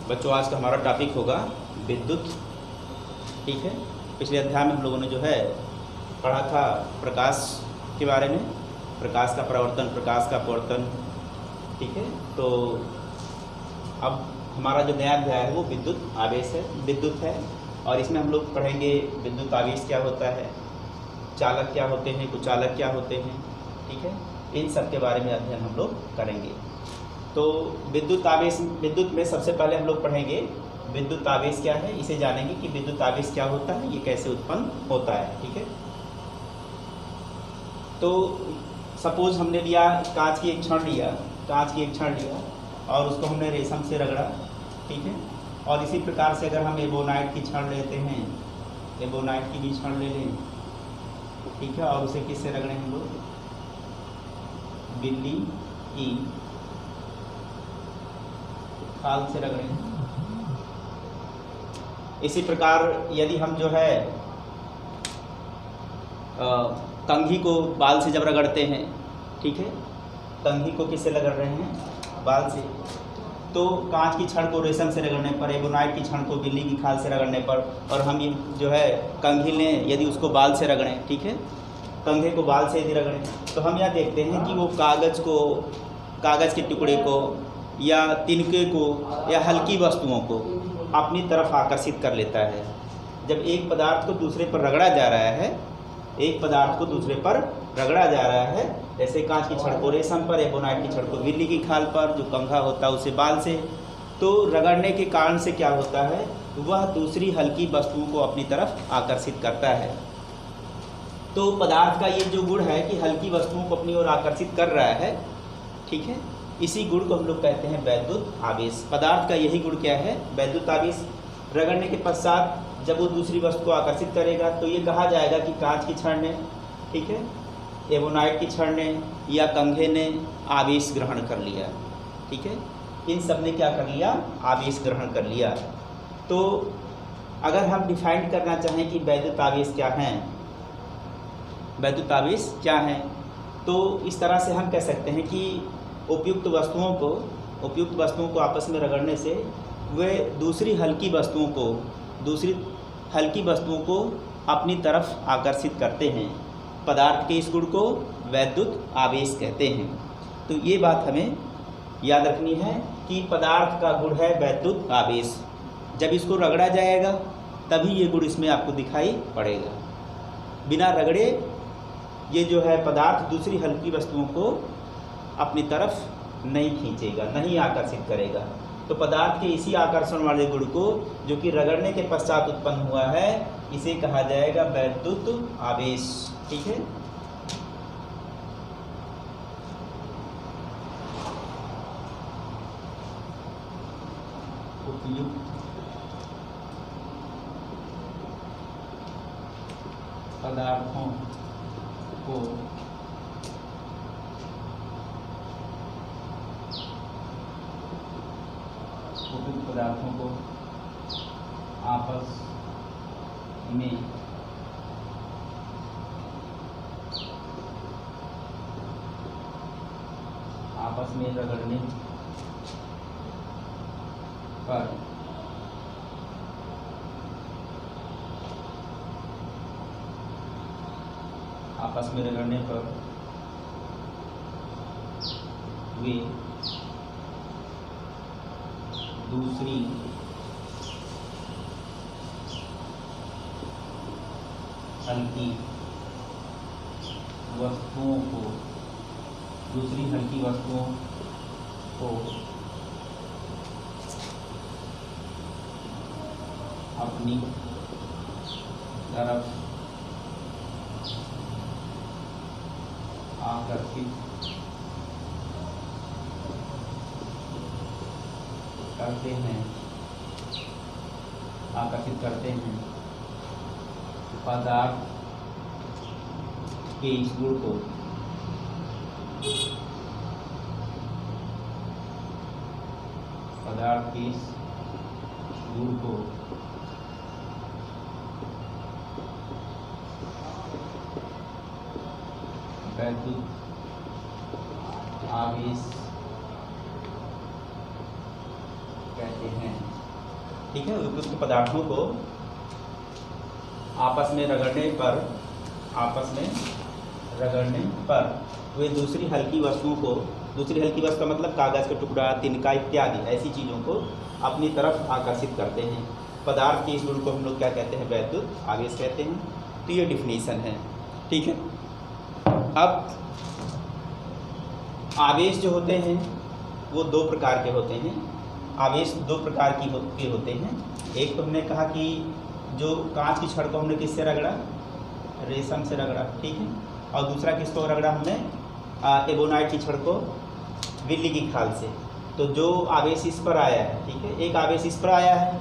बच्चों आज का हमारा टॉपिक होगा विद्युत। ठीक है, पिछले अध्याय में हम लोगों ने जो है पढ़ा था प्रकाश के बारे में, प्रकाश का प्रवर्तन, प्रकाश का अपवर्तन। ठीक है, तो अब हमारा जो नया अध्याय है वो विद्युत आवेश है, विद्युत है। और इसमें हम लोग पढ़ेंगे विद्युत आवेश क्या होता है, चालक क्या होते हैं, कुचालक क्या होते हैं। ठीक है, इन सब के बारे में अध्ययन हम लोग करेंगे। तो विद्युत आवेश, विद्युत में सबसे पहले हम लोग पढ़ेंगे विद्युत आवेश क्या है, इसे जानेंगे कि विद्युत आवेश क्या होता है, ये कैसे उत्पन्न होता है। ठीक है, तो सपोज हमने लिया कांच की एक छड़ लिया, कांच की एक छड़ लिया और उसको हमने रेशम से रगड़ा। ठीक है, और इसी प्रकार से अगर हम एबोनाइट की छड़ लेते हैं, एबोनाइट की भी छड़ ले लें। ठीक है, और उसे किससे रगड़े हम लोग, बिल्ली की खाल से रगड़े। इसी प्रकार यदि हम जो है कंघी को बाल से जब रगड़ते हैं, ठीक है, कंघी को किससे रगड़ रहे हैं, बाल से। तो कांच की छड़ को रेशम से रगड़ने पर, एबोनाइट की छड़ को बिल्ली की खाल से रगड़ने पर, और हम ये जो है कंघी लें यदि उसको बाल से रगड़ें, ठीक है, कंघे को बाल से यदि रगड़ें, तो हम यह देखते हैं कि वो कागज़ को, कागज़ के टुकड़े को या तिनके को या हल्की वस्तुओं को अपनी तरफ आकर्षित कर लेता है। जब एक पदार्थ को दूसरे पर रगड़ा जा रहा है, एक पदार्थ को दूसरे पर रगड़ा जा रहा है, जैसे कांच की छड़ को रेशम पर, एबोनाइट की छड़ को बिल्ली की खाल पर, जो कंघा होता है उसे बाल से, तो रगड़ने के कारण से क्या होता है, वह दूसरी हल्की वस्तुओं को अपनी तरफ आकर्षित करता है। तो पदार्थ का ये जो गुण है कि हल्की वस्तुओं को अपनी ओर आकर्षित कर रहा है, ठीक है, इसी गुण को हम लोग कहते हैं वैद्युत आवेश। पदार्थ का यही गुण क्या है, वैद्युत आवेश। रगड़ने के पश्चात जब वो दूसरी वस्तु को आकर्षित करेगा तो ये कहा जाएगा कि कांच की छड़ ने, ठीक है, एबोनाइट की छड़ ने या कंघे ने आवेश ग्रहण कर लिया। ठीक है, इन सब ने क्या कर लिया, आवेश ग्रहण कर लिया। तो अगर हम डिफाइन करना चाहें कि वैद्युत आवेश क्या हैं, वैद्युत आवेश क्या हैं, तो इस तरह से हम कह सकते हैं कि उपयुक्त वस्तुओं को आपस में रगड़ने से वे दूसरी हल्की वस्तुओं को अपनी तरफ आकर्षित करते हैं। पदार्थ के इस गुण को वैद्युत आवेश कहते हैं। तो ये बात हमें याद रखनी है कि पदार्थ का गुण है वैद्युत आवेश। जब इसको रगड़ा जाएगा तभी ये गुण इसमें आपको दिखाई पड़ेगा। बिना रगड़े ये जो है पदार्थ दूसरी हल्की वस्तुओं को अपनी तरफ नहीं खींचेगा, नहीं आकर्षित करेगा। तो पदार्थ के इसी आकर्षण वाले गुण को, जो कि रगड़ने के पश्चात उत्पन्न हुआ है, इसे कहा जाएगा वैद्युत आवेश। ठीक है, उपयुक्त पदार्थों को आपस में रगड़ने पर वे दूसरी हल्की वस्तुओं को अपनी तरफ आकर्षित करते हैं। पदार्थ के इस गुण को वैद्युत आवेश कहते हैं। ठीक है, उपयुक्त पदार्थों को आपस में रगड़ने पर वे दूसरी हल्की वस्तुओं को, दूसरी हल्की वस्तु का मतलब कागज़ का टुकड़ा, तिनका इत्यादि ऐसी चीज़ों को अपनी तरफ आकर्षित करते हैं। पदार्थ के इस गुण को हम लोग क्या कहते हैं? वैद्युत आवेश कहते हैं। तो ये डिफिनीशन है, ठीक है। अब आवेश जो होते हैं वो दो प्रकार के होते हैं। आवेश दो प्रकार के होते हैं। एक तो हमने कहा कि जो कांच की छड़ को हमने किससे रगड़ा? रेशम से रगड़ा, ठीक है। और दूसरा किसको रगड़ा हमने? एबोनाइट की छड़ को बिल्ली की खाल से। तो जो आवेश इस पर आया है, ठीक है, एक आवेश इस पर आया है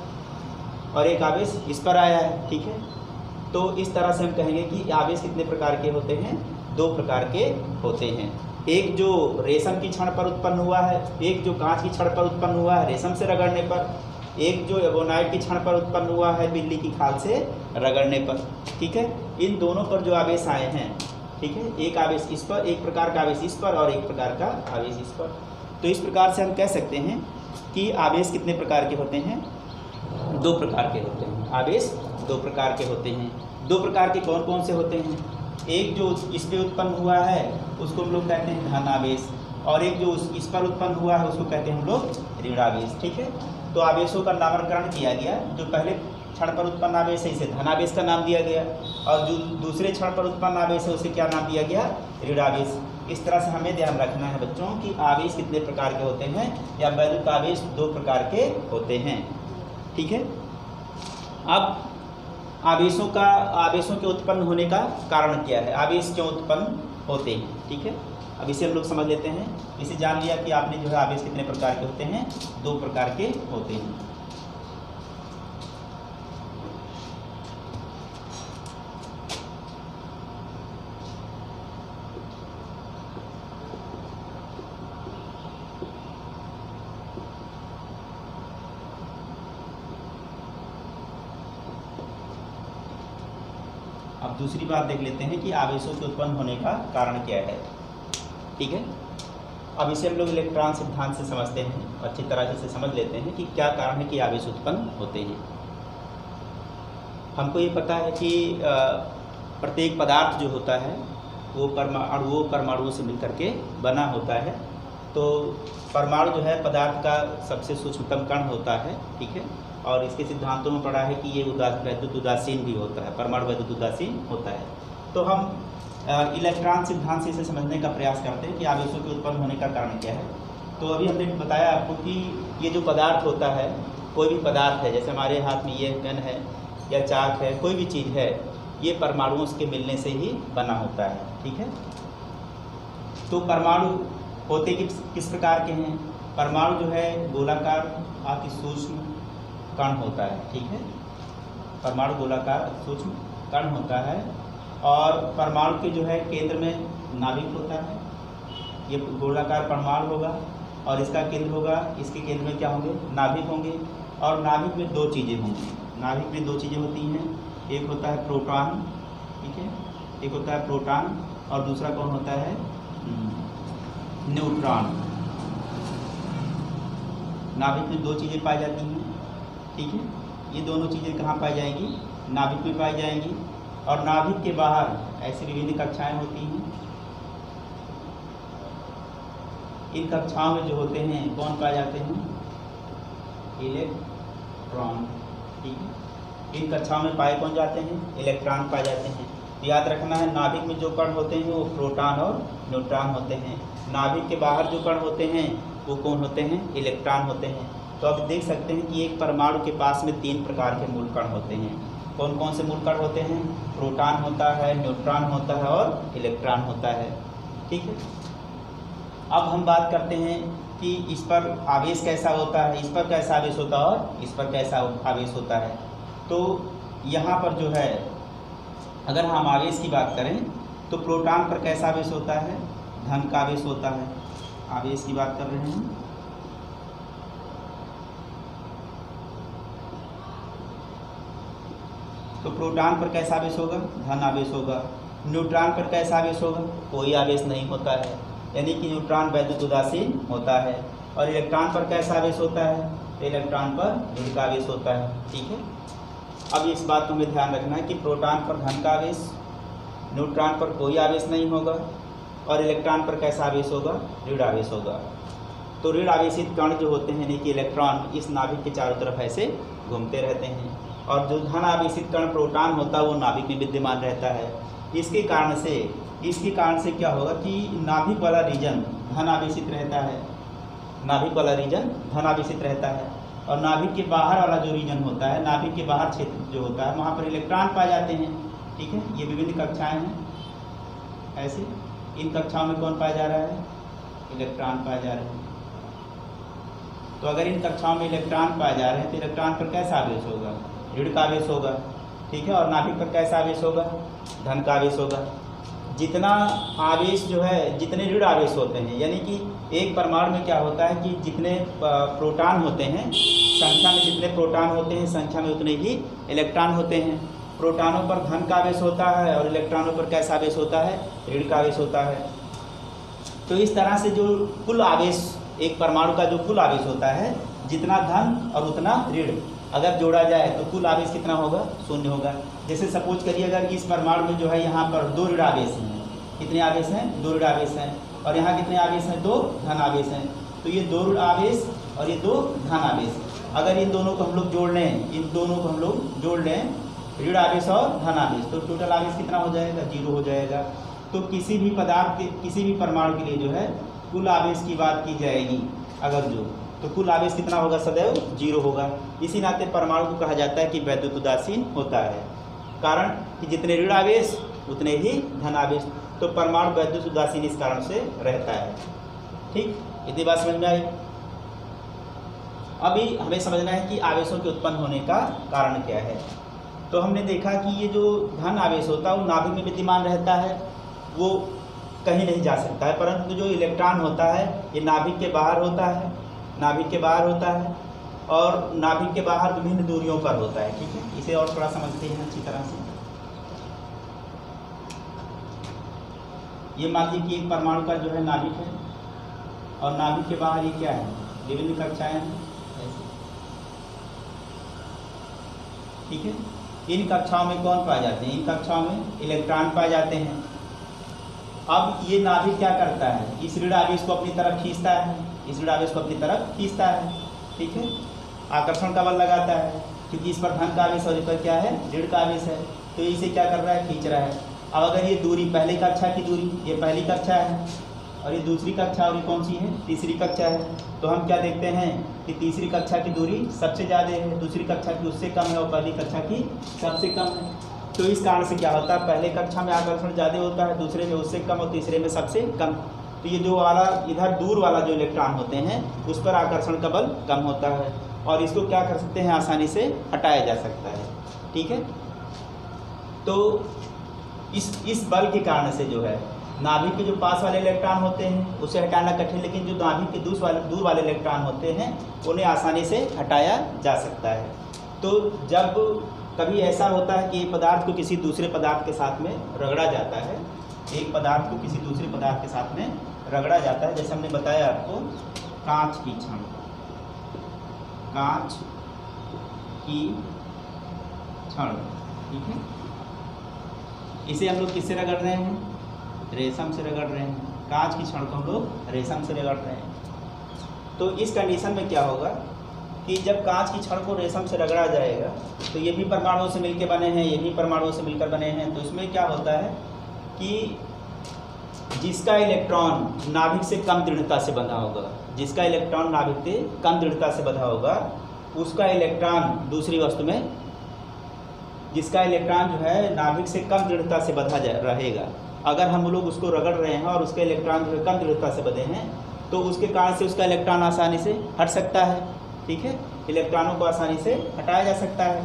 और एक आवेश इस पर आया है, ठीक है। तो इस तरह से हम कहेंगे कि आवेश कितने प्रकार के होते हैं? दो प्रकार के होते हैं। एक जो रेशम की छड़ पर उत्पन्न हुआ है, एक जो कांच की छड़ पर उत्पन्न हुआ है रेशम से रगड़ने पर, एक जो एबोनाइट की छड़ पर उत्पन्न हुआ है बिल्ली की खाल से रगड़ने पर, ठीक है। इन दोनों पर जो आवेश आए हैं, ठीक है, एक आवेश इस पर, एक प्रकार का आवेश इस पर और एक प्रकार का आवेश इस पर। तो इस प्रकार से हम कह सकते हैं कि आवेश कितने प्रकार के होते हैं? दो प्रकार के होते हैं। आवेश दो प्रकार के होते हैं। दो प्रकार के कौन कौन से होते हैं? एक जो इस पे उत्पन्न हुआ है उसको हम लोग कहते हैं धन आवेश, और एक जो इस पर उत्पन्न हुआ है उसको कहते हैं हम लोग ऋण आवेश, ठीक है। तो आवेशों का नामकरण किया गया। जो पहले क्षण पर उत्पन्न आवेश है इसे धनावेश का नाम दिया गया, और जो दूसरे क्षण पर उत्पन्न आवेश है उसे क्या नाम दिया गया? ऋण आवेश। इस तरह से हमें ध्यान रखना है बच्चों कि आवेश कितने प्रकार के होते हैं, या वैद्युत आवेश दो प्रकार के होते हैं, ठीक है। अब आवेशों के उत्पन्न होने का कारण क्या है? आवेश क्यों उत्पन्न होते हैं, ठीक है। अब इसे हम लोग समझ लेते हैं। इसे जान लिया कि आपने जो है आवेश कितने प्रकार के होते हैं? दो प्रकार के होते हैं। अब दूसरी बात देख लेते हैं कि आवेशों के उत्पन्न होने का कारण क्या है, ठीक है। अब इसे हम लोग इलेक्ट्रॉन सिद्धांत से समझते हैं, अच्छी तरह से समझ लेते हैं कि क्या कारण है कि आवेश उत्पन्न होते हैं। हमको ये पता है कि प्रत्येक पदार्थ जो होता है वो परमाणुओं से मिलकर के बना होता है। तो परमाणु जो है पदार्थ का सबसे सूक्ष्मतम कण होता है, ठीक है। और इसके सिद्धांतों में पढ़ा है कि ये वैद्युत उदासीन भी होता है, परमाणु वैद्युत उदासीन होता है। तो हम इलेक्ट्रॉन सिद्धांत से इसे समझने का प्रयास करते हैं कि आवेशों के उत्पन्न होने का कारण क्या है। तो अभी हमने बताया आपको कि ये जो पदार्थ होता है, कोई भी पदार्थ है, जैसे हमारे हाथ में ये पेन है या चाक है, कोई भी चीज़ है, ये परमाणुओं के मिलने से ही बना होता है, ठीक है। तो परमाणु होते किस प्रकार के हैं? परमाणु जो है गोलाकार अति सूक्ष्म कण होता है, ठीक है। परमाणु गोलाकार अति सूक्ष्म कण होता है, और परमाणु के जो है केंद्र में नाभिक होता है। ये गोलाकार परमाणु होगा और इसका केंद्र होगा, इसके केंद्र में क्या होंगे? नाभिक होंगे। और नाभिक में दो चीज़ें होंगी, नाभिक में दो चीज़ें होती हैं, एक होता है प्रोटॉन, ठीक है, एक होता है प्रोटॉन और दूसरा कौन होता है? न्यूट्रॉन। नाभिक में दो चीज़ें पाई जाती हैं, ठीक है। ये दोनों चीज़ें कहाँ पाई जाएंगी? नाभिक में पाई जाएंगी। और नाभिक के बाहर ऐसी विभिन्न कक्षाएं होती हैं। इन कक्षाओं में जो होते हैं कौन पाए जाते हैं? इलेक्ट्रॉन, ठीक है। इन कक्षाओं में पाए कौन जाते हैं? इलेक्ट्रॉन पाए जाते हैं। याद रखना है नाभिक में जो कण होते हैं वो प्रोटॉन और न्यूट्रॉन होते हैं। नाभिक के बाहर जो कण होते हैं वो कौन होते हैं? इलेक्ट्रॉन होते हैं। तो अब देख सकते हैं कि एक परमाणु के पास में तीन प्रकार के मूल कण होते हैं। कौन कौन से मूल कण होते हैं? प्रोटॉन होता है, न्यूट्रॉन होता है और इलेक्ट्रॉन होता है, ठीक है। अब हम बात करते हैं कि इस पर आवेश कैसा होता है, इस पर कैसा आवेश होता है और इस पर कैसा आवेश होता है। तो यहाँ पर जो है अगर हम आवेश की बात करें तो प्रोटॉन पर कैसा आवेश होता है? धन का आवेश होता है। आवेश की बात कर रहे हैं। तो प्रोटॉन पर कैसा आवेश होगा? धन आवेश होगा। न्यूट्रॉन पर कैसा आवेश होगा? कोई आवेश नहीं होता है, यानी कि न्यूट्रॉन वैद्युत उदासीन होता है। और इलेक्ट्रॉन पर कैसा आवेश होता है? तो इलेक्ट्रॉन पर ऋण का आवेश होता है। ठीक है, अब इस बात को हमें ध्यान रखना है कि प्रोटॉन पर धन का आवेश, न्यूट्रॉन पर कोई आवेश नहीं होगा और इलेक्ट्रॉन पर कैसा आवेश होगा, ऋण आवेश होगा। तो ऋण आवेशित कण जो होते हैं यानी कि इलेक्ट्रॉन इस नाभिक के चारों तरफ ऐसे घूमते रहते हैं और जो धन आवेशित कण प्रोटॉन होता है वो नाभिक में विद्यमान रहता है। इसके कारण से क्या होगा कि नाभिक वाला रीजन धन आवेशित रहता है, नाभिक वाला रीजन धन आवेशित रहता है और नाभिक के बाहर वाला जो रीजन होता है, नाभिक के बाहर क्षेत्र जो होता है वहाँ पर इलेक्ट्रॉन पाए जाते हैं। ठीक है, ये विभिन्न कक्षाएं हैं ऐसे, इन कक्षाओं में कौन पाया जा रहा है, इलेक्ट्रॉन पाए जा रहे हैं। तो अगर इन कक्षाओं में इलेक्ट्रॉन पाए जा रहे हैं तो इलेक्ट्रॉन पर कैसा आवेश होगा, ऋण का आवेश होगा। ठीक है, और नाभिक पर कैसा आवेश होगा, धन का आवेश होगा। जितना आवेश जो है, जितने ऋण आवेश होते हैं, यानी कि एक परमाणु में क्या होता है कि जितने प्रोटॉन होते हैं, संख्या में जितने प्रोटॉन होते हैं संख्या में उतने ही इलेक्ट्रॉन होते हैं। प्रोटॉनों पर धन का आवेश होता है और इलेक्ट्रॉनों पर कैसा आवेश होता है, ऋण का आवेश होता है। तो इस तरह से जो कुल आवेश, एक परमाणु का जो कुल आवेश होता है, जितना धन और उतना ऋण अगर जोड़ा जाए तो कुल आवेश कितना होगा, शून्य होगा। जैसे सपोज करिए अगर इस परमाणु में जो है यहाँ पर 2 ऋण आवेश हैं, कितने आवेश हैं, 2 ऋण आवेश हैं, और यहाँ कितने आवेश हैं, 2 धन आवेश हैं। तो ये 2 ऋण आवेश और ये 2 धन आवेश, अगर इन दोनों को हम लोग जोड़ लें, इन दोनों को हम लोग जोड़ लें, ऋण आवेश और धन आवेश, तो टोटल आवेश कितना हो जाएगा, 0 हो जाएगा। तो किसी भी पदार्थ के, किसी भी परमाणु के लिए जो है कुल आवेश की बात की जाएगी अगर जो, तो कुल आवेश कितना होगा, सदैव 0 होगा। इसी नाते परमाणु को कहा जाता है कि वैद्युत उदासीन होता है, कारण कि जितने ऋण आवेश उतने ही धन आवेश। तो परमाणु वैद्युत उदासीन इस कारण से रहता है। ठीक, इतनी बात समझ में आई। अभी हमें समझना है कि आवेशों के उत्पन्न होने का कारण क्या है। तो हमने देखा कि ये जो धन आवेश होता है वो नाभिक में विद्यमान रहता है, वो कहीं नहीं जा सकता है, परंतु जो इलेक्ट्रॉन होता है ये नाभिक के बाहर होता है, नाभिक के बाहर होता है और नाभिक के बाहर विभिन्न दूरियों पर होता है। ठीक है, इसे और थोड़ा समझते हैं अच्छी तरह से। ये मान लीजिए कि एक परमाणु का जो है नाभिक है और नाभिक के बाहर ये क्या है, विभिन्न कक्षाएं हैं। ठीक है, इन कक्षाओं में कौन पाए जाते हैं, इन कक्षाओं में इलेक्ट्रॉन पाए जाते हैं। अब ये नाभिक क्या करता है, इस ऋण आवेश को अपनी तरफ खींचता है, इस ऋण आवेश को अपनी तरफ खींचता है। ठीक है, आकर्षण का बल लगाता है, क्योंकि इस पर धन का आवेश और इस पर क्या है, ऋण का आवेश है, तो इसे क्या कर रहा है, खींच रहा है। अब अगर ये दूरी पहली कक्षा की दूरी, ये पहली कक्षा है और ये दूसरी कक्षा, और ये कौन सी है, तीसरी कक्षा है, तो हम क्या देखते हैं कि तीसरी कक्षा की दूरी सबसे ज़्यादा है, दूसरी कक्षा की उससे कम है और पहली कक्षा की सबसे कम है। तो इस कारण से क्या होता है, पहले कक्षा में आकर्षण ज़्यादा होता है, दूसरे में उससे कम और तीसरे में सबसे कम। तो ये जो वाला इधर दूर वाला जो इलेक्ट्रॉन होते हैं उस पर आकर्षण का बल कम होता है और इसको क्या कर सकते हैं, आसानी से हटाया जा सकता है। ठीक है, तो इस बल के कारण से जो है नाभिक के जो पास वाले इलेक्ट्रॉन होते हैं उसे हटाना कठिन, लेकिन जो नाभिक के दूर वाले इलेक्ट्रॉन होते हैं उन्हें आसानी से हटाया जा सकता है। तो जब कभी ऐसा होता है कि पदार्थ को किसी दूसरे पदार्थ के साथ में रगड़ा जाता है, एक पदार्थ को किसी दूसरे पदार्थ के साथ में रगड़ा जाता है, जैसे हमने बताया आपको कांच की छड़, कांच की छड़। ठीक है, इसे हम लोग किससे रगड़ रहे हैं, रेशम से रगड़ रहे हैं। कांच की छड़ को हम लोग रेशम से रगड़ रहे हैं। तो इस कंडीशन में क्या होगा कि जब कांच की छड़ को रेशम से रगड़ा जाएगा तो ये भी परमाणुओं से मिलकर बने हैं, ये भी परमाणुओं से मिलकर बने हैं, तो इसमें क्या होता है कि जिसका इलेक्ट्रॉन नाभिक से कम दृढ़ता से बंधा होगा, जिसका इलेक्ट्रॉन नाभिक से कम दृढ़ता से बंधा होगा, उसका इलेक्ट्रॉन दूसरी वस्तु में, जिसका इलेक्ट्रॉन जो है नाभिक से कम दृढ़ता से बंधा रहेगा, अगर हम लोग उसको रगड़ रहे हैं और उसके इलेक्ट्रॉन जो है कम दृढ़ता से बंधे हैं तो उसके कारण से उसका इलेक्ट्रॉन आसानी से हट सकता है। ठीक है, इलेक्ट्रॉनों को आसानी से हटाया जा सकता है।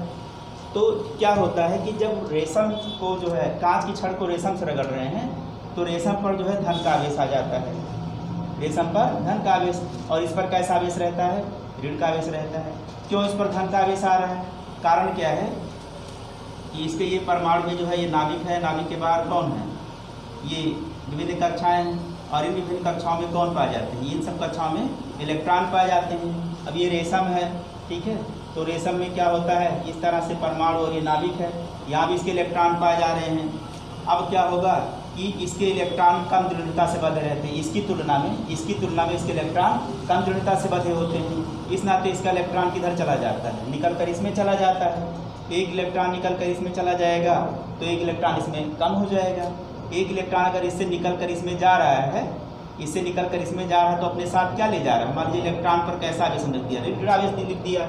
तो क्या होता है कि जब रेशम को जो है, कांच की छड़ को रेशम से रगड़ रहे हैं तो रेशम पर जो है धन का आवेश आ जाता है, रेशम पर धन का आवेश, और इस पर कैसा आवेश रहता है, ऋण का आवेश रहता है। क्यों इस पर धन का आवेश आ रहा है, कारण क्या है कि इसके ये परमाणु में जो है ये नाभिक है, नाभिक के बाहर कौन है, ये विभिन्न कक्षाएं हैं और इन विभिन्न कक्षाओं में कौन पाए जाते हैं, इन सब कक्षाओं में इलेक्ट्रॉन पाए जाते हैं। अब ये रेशम है, ठीक है, तो रेशम में क्या होता है, इस तरह से परमाणु और ये नाभिक है, यहाँ भी इसके इलेक्ट्रॉन पाए जा रहे हैं। अब क्या होगा कि इसके इलेक्ट्रॉन कम दृढ़ता से बंधे रहते हैं, इसकी तुलना में इसके इलेक्ट्रॉन कम दृढ़ता से बंधे होते हैं। इस नाते इसका इलेक्ट्रॉन किधर चला जाता है, निकल कर इसमें चला जाता है। एक इलेक्ट्रॉन निकल कर इसमें चला जाएगा तो एक इलेक्ट्रॉन इसमें कम हो जाएगा। एक इलेक्ट्रॉन अगर इससे निकल कर इसमें जा रहा है, इससे निकल कर इसमें जा रहा है तो अपने साथ क्या ले जा रहा है, मान लीजिए इलेक्ट्रॉन पर कैसा आवेश लिख दिया, ऋण आवेश लिख दिया।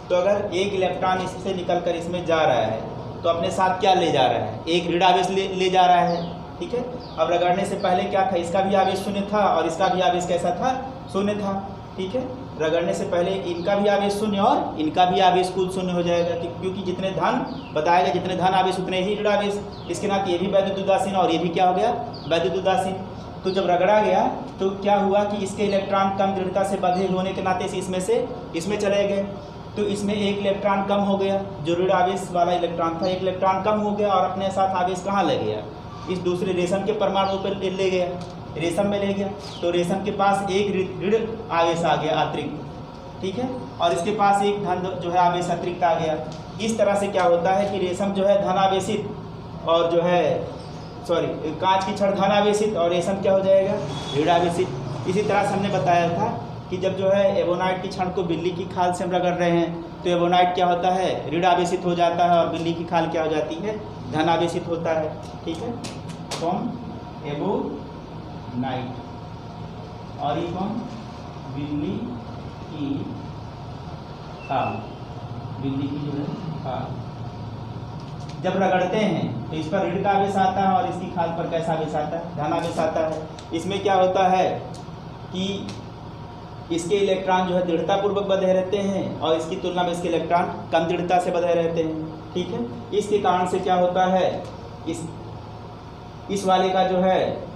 तो अगर एक इलेक्ट्रॉन इससे निकल कर इसमें जा रहा है तो अपने साथ क्या ले जा रहा है, एक ऋण आवेश ले जा रहा है, ठीक है। अब रगड़ने से पहले क्या था, इसका भी आवेश शून्य था और इसका भी आवेश कैसा था, शून्य था, ठीक है। रगड़ने से पहले इनका भी आवेश शून्य और इनका भी आवेश कुल शून्य हो जाएगा, क्योंकि जितने धन बताएगा, जितने धन आवेश उतने ही ऋण आवेश। इसके नाते ये भी वैद्युत उदासीन और ये भी क्या हो गया, वैद्युत उदासीन। तो जब रगड़ा गया तो क्या हुआ कि इसके इलेक्ट्रॉन कम दृढ़ता से बंधे होने के नाते से इसमें चले गए, तो इसमें एक इलेक्ट्रॉन कम हो गया, जो ऋण आवेश वाला इलेक्ट्रॉन था, एक इलेक्ट्रॉन कम हो गया और अपने साथ आवेश कहाँ ले गया, इस दूसरे रेशम के परमाणु पर ले गया, रेशम में ले गया। तो रेशम के पास एक ऋण आवेश आ गया अतिरिक्त, ठीक है, और इसके पास एक धन जो है आवेश अतिरिक्त आ गया। इस तरह से क्या होता है कि रेशम जो है धन आवेशित और जो है कांच की छड़ धन आवेशित और रेशम क्या हो जाएगा, ऋण आवेशित। इसी तरह से हमने बताया था कि जब जो है एबोनाइट की छड़ को बिल्ली की खाल से हम रगड़ रहे हैं तो एबोनाइट क्या होता है, ऋण आवेशित हो जाता है और बिल्ली की खाल क्या हो जाती है, धन आवेशित होता है, ठीक है। कौन, एबोनाइट, और ये कौन, बिल्ली की खाल, बिल्ली की जो है खाल। जब रगड़ते हैं तो इस पर ऋण का आवेश आता है और इसकी खाल पर कैसा आवेश आता है, धन आवेश आता है। इसमें क्या होता है कि इसके इलेक्ट्रॉन जो है दृढ़तापूर्वक बंधे रहते हैं और इसकी तुलना में इसके इलेक्ट्रॉन कम दृढ़ता से बंधे रहते हैं, ठीक है। इसके कारण से क्या होता है, इस वाले का जो है,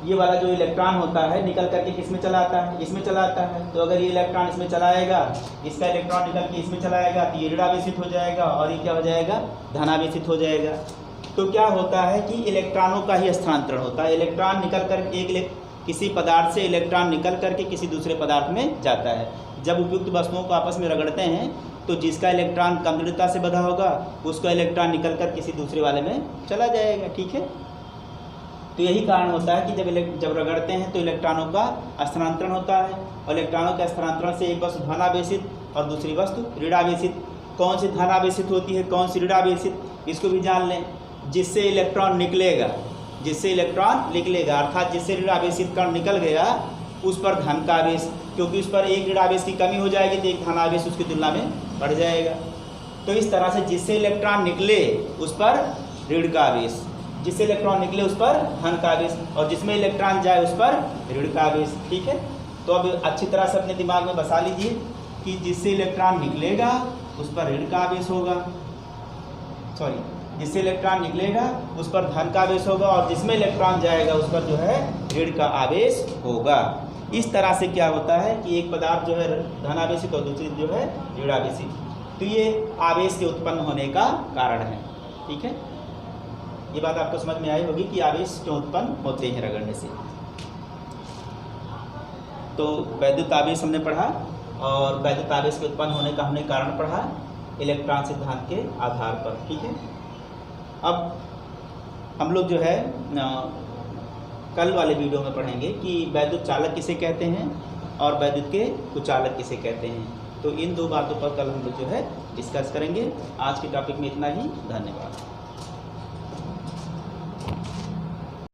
ये वाला जो इलेक्ट्रॉन होता है निकल करके किसमें चला आता है, इसमें चला आता है। तो अगर ये इलेक्ट्रॉन इसमें चला आएगा, इसका इलेक्ट्रॉन निकल के इसमें चला आएगा तो ये ऋण आवेशित हो जाएगा और ये क्या हो जाएगा, धन आवेशित हो जाएगा। तो क्या होता है कि इलेक्ट्रॉनों का ही स्थानांतरण होता है। इलेक्ट्रॉन निकल कर किसी पदार्थ से इलेक्ट्रॉन निकल करके किसी दूसरे पदार्थ में जाता है। जब उपयुक्त वस्तुओं को आपस में रगड़ते हैं तो जिसका इलेक्ट्रॉन कम दृढ़ता से बंधा होगा उसका इलेक्ट्रॉन निकल कर किसी दूसरे वाले में चला जाएगा, ठीक है। तो यही कारण होता है कि जब रगड़ते हैं तो इलेक्ट्रॉनों का स्थानांतरण होता है और इलेक्ट्रॉनों के स्थानांतरण से एक वस्तु धन आवेशित और दूसरी वस्तु ऋण आवेशित। कौन सी धन आवेशित होती है, कौन सी ऋण आवेशित, इसको भी जान लें। जिससे इलेक्ट्रॉन निकलेगा, अर्थात जिससे ऋण आवेशित कण निकल गया उस पर धन का आवेश, क्योंकि उस पर एक ऋण आवेश की कमी हो जाएगी तो एक धन आवेश उसकी तुलना में बढ़ जाएगा। तो इस तरह से जिससे इलेक्ट्रॉन निकले उस पर ऋण का आवेश, जिससे इलेक्ट्रॉन निकले उस पर धन का आवेश और जिसमें इलेक्ट्रॉन जाए उस पर ऋण का आवेश, ठीक है। तो अब अच्छी तरह से अपने दिमाग में बसा लीजिए कि जिससे इलेक्ट्रॉन निकलेगा उस पर ऋण का आवेश होगा, जिससे इलेक्ट्रॉन निकलेगा उस पर धन का आवेश होगा और जिसमें इलेक्ट्रॉन जाएगा उस पर जो है ऋण का आवेश होगा। इस तरह से क्या होता है कि एक पदार्थ जो है धन आवेशित और दूसरी जो है ऋण आवेशित। तो ये आवेश के उत्पन्न होने का कारण है, ठीक है। ये बात आपको समझ में आई होगी कि आवेश क्यों उत्पन्न होते हैं रगड़ने से। तो वैद्युत आवेश हमने पढ़ा और वैद्युत आवेश के उत्पन्न होने का हमने कारण पढ़ा इलेक्ट्रॉन सिद्धांत के आधार पर, ठीक है। अब हम लोग जो है कल वाले वीडियो में पढ़ेंगे कि वैद्युत चालक किसे कहते हैं और वैद्युत के कुचालक किसे कहते हैं। तो इन दो बातों पर कल हम लोग जो है डिस्कस करेंगे। आज के टॉपिक में इतना ही, धन्यवाद।